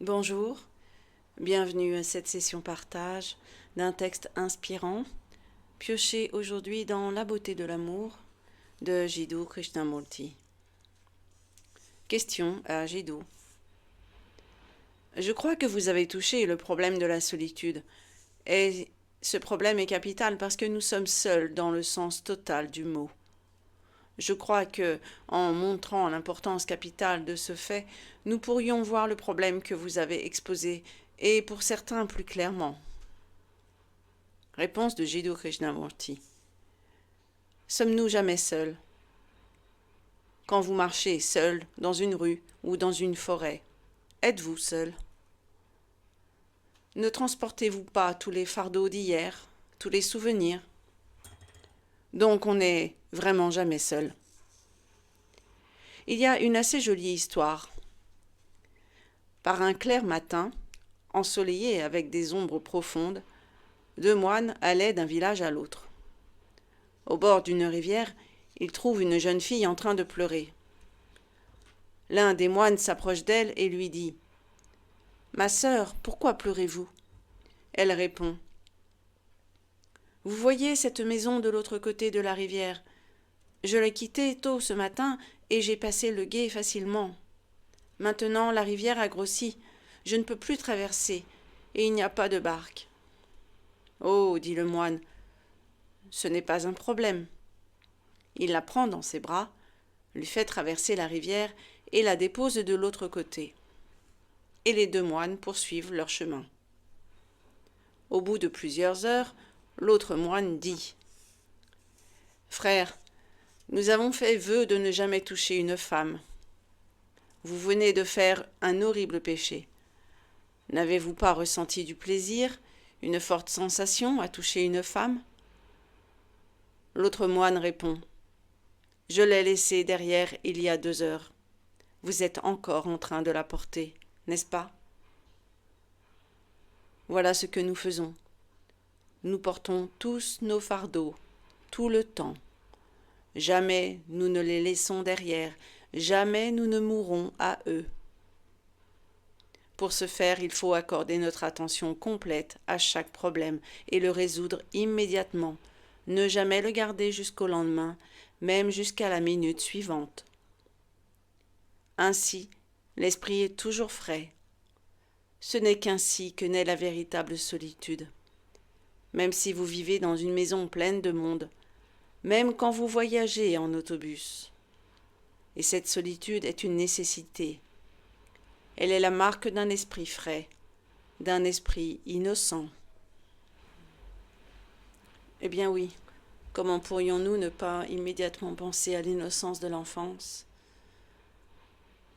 Bonjour, bienvenue à cette session partage d'un texte inspirant, pioché aujourd'hui dans La beauté de l'amour de Jiddu Krishnamurti. Question à Jiddu. Je crois que vous avez touché le problème de la solitude, et ce problème est capital parce que nous sommes seuls dans le sens total du mot. Je crois que, en montrant l'importance capitale de ce fait, nous pourrions voir le problème que vous avez exposé, et pour certains plus clairement. Réponse de Jiddu Krishnamurti. Sommes-nous jamais seuls? Quand vous marchez seul dans une rue ou dans une forêt, êtes-vous seul? Ne transportez-vous pas tous les fardeaux d'hier, tous les souvenirs? Donc on n'est vraiment jamais seul. Il y a une assez jolie histoire. Par un clair matin, ensoleillé avec des ombres profondes, deux moines allaient d'un village à l'autre. Au bord d'une rivière, ils trouvent une jeune fille en train de pleurer. L'un des moines s'approche d'elle et lui dit « Ma sœur, pourquoi pleurez-vous » Elle répond « Vous voyez cette maison de l'autre côté de la rivière. Je l'ai quittée tôt ce matin et j'ai passé le gué facilement. Maintenant la rivière a grossi, je ne peux plus traverser et il n'y a pas de barque. »« Oh, dit le moine, ce n'est pas un problème. » Il la prend dans ses bras, lui fait traverser la rivière et la dépose de l'autre côté. Et les deux moines poursuivent leur chemin. Au bout de plusieurs heures, l'autre moine dit « Frère, nous avons fait vœu de ne jamais toucher une femme. Vous venez de faire un horrible péché. N'avez-vous pas ressenti du plaisir, une forte sensation à toucher une femme ?» L'autre moine répond « Je l'ai laissée derrière il y a 2 heures. Vous êtes encore en train de la porter, n'est-ce pas ? Voilà ce que nous faisons. Nous portons tous nos fardeaux, tout le temps. Jamais nous ne les laissons derrière, jamais nous ne mourrons à eux. Pour ce faire, il faut accorder notre attention complète à chaque problème et le résoudre immédiatement, ne jamais le garder jusqu'au lendemain, même jusqu'à la minute suivante. Ainsi, l'esprit est toujours frais. Ce n'est qu'ainsi que naît la véritable solitude. Même si vous vivez dans une maison pleine de monde, même quand vous voyagez en autobus. Et cette solitude est une nécessité. Elle est la marque d'un esprit frais, d'un esprit innocent. Eh bien oui, comment pourrions-nous ne pas immédiatement penser à l'innocence de l'enfance,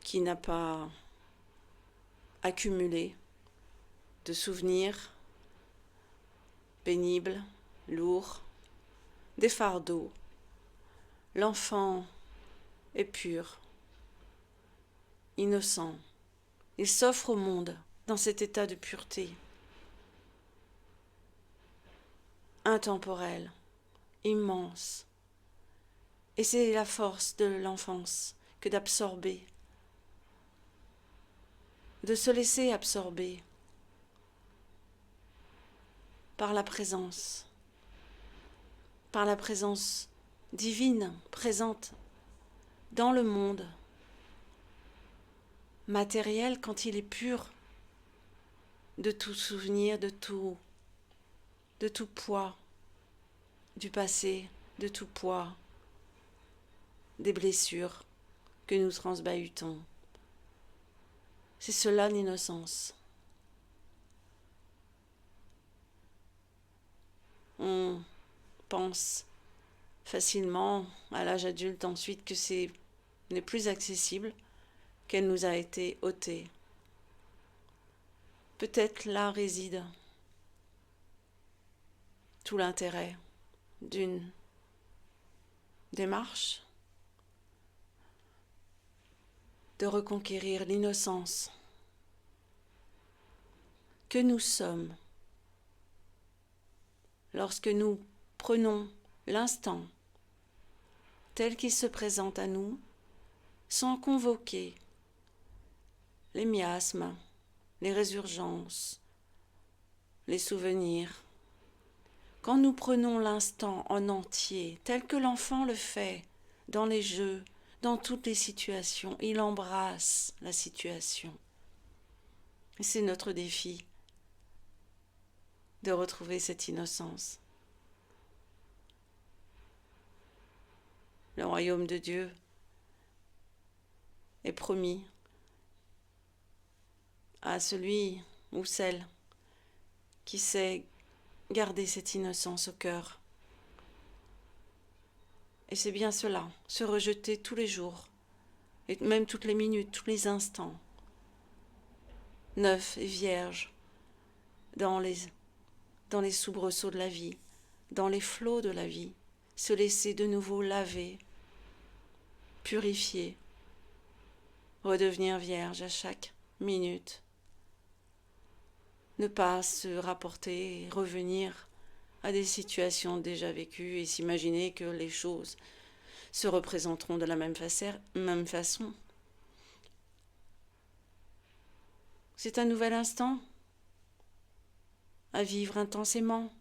qui n'a pas accumulé de souvenirs pénibles, lourds, des fardeaux. L'enfant est pur, innocent. Il s'offre au monde dans cet état de pureté, intemporel, immense. Et c'est la force de l'enfance que d'absorber, de se laisser absorber par la présence divine présente dans le monde matériel quand il est pur de tout souvenir, de tout poids du passé, de tout poids des blessures que nous transbahutons. C'est cela l'innocence. On pense facilement à l'âge adulte ensuite que c'est n'est plus accessible, qu'elle nous a été ôtée. Peut-être là réside tout l'intérêt d'une démarche de reconquérir l'innocence que nous sommes lorsque nous prenons l'instant tel qu'il se présente à nous, sans convoquer les miasmes, les résurgences, les souvenirs. Quand nous prenons l'instant en entier, tel que l'enfant le fait, dans les jeux, dans toutes les situations, il embrasse la situation. Et c'est notre défi de retrouver cette innocence. Le royaume de Dieu est promis à celui ou celle qui sait garder cette innocence au cœur. Et c'est bien cela, se rejeter tous les jours, et même toutes les minutes, tous les instants, neuf et vierge, dans les soubresauts de la vie, dans les flots de la vie, se laisser de nouveau laver, purifier, redevenir vierge à chaque minute, ne pas se rapporter et revenir à des situations déjà vécues et s'imaginer que les choses se représenteront de la même façon. C'est un nouvel instant à vivre intensément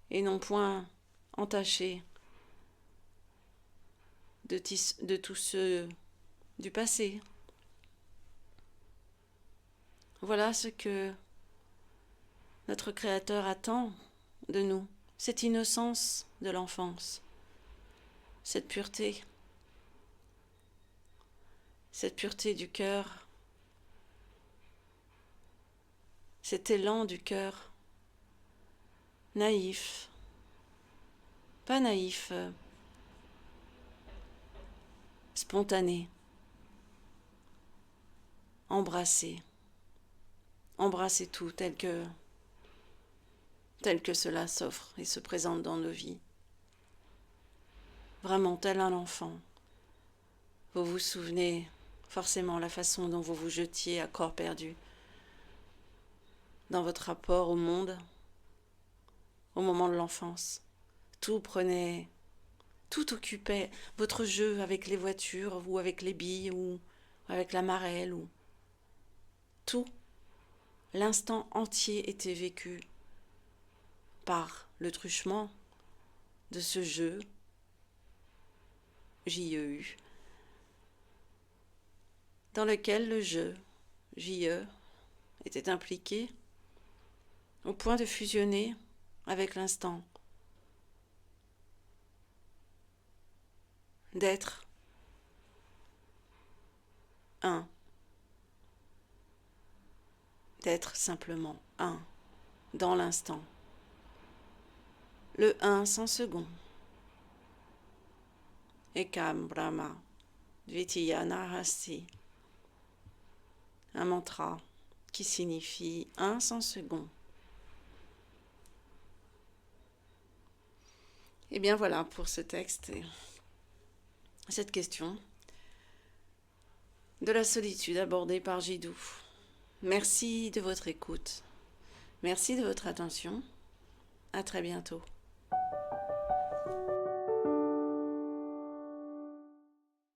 et non point entaché de tous ceux du passé. Voilà ce que notre Créateur attend de nous, cette innocence de l'enfance, cette pureté du cœur, cet élan du cœur, naïf, pas naïf, spontané, embrasser tout tel que cela s'offre et se présente dans nos vies. Vraiment tel un enfant. Vous vous souvenez forcément la façon dont vous vous jetiez à corps perdu dans votre rapport au monde, au moment de l'enfance. Tout occupait votre jeu avec les voitures ou avec les billes ou avec la marelle ou tout. L'instant entier était vécu par le truchement de ce jeu, J-E-U, dans lequel le jeu, J-E, était impliqué au point de fusionner avec l'instant, d'être un, d'être simplement un, dans l'instant. Le un sans second. Ekam Brahma, Dvitiya Narasti. Un mantra qui signifie un sans second. Et bien voilà pour ce texte et cette question de la solitude abordée par Jiddu. Merci de votre écoute. Merci de votre attention. À très bientôt.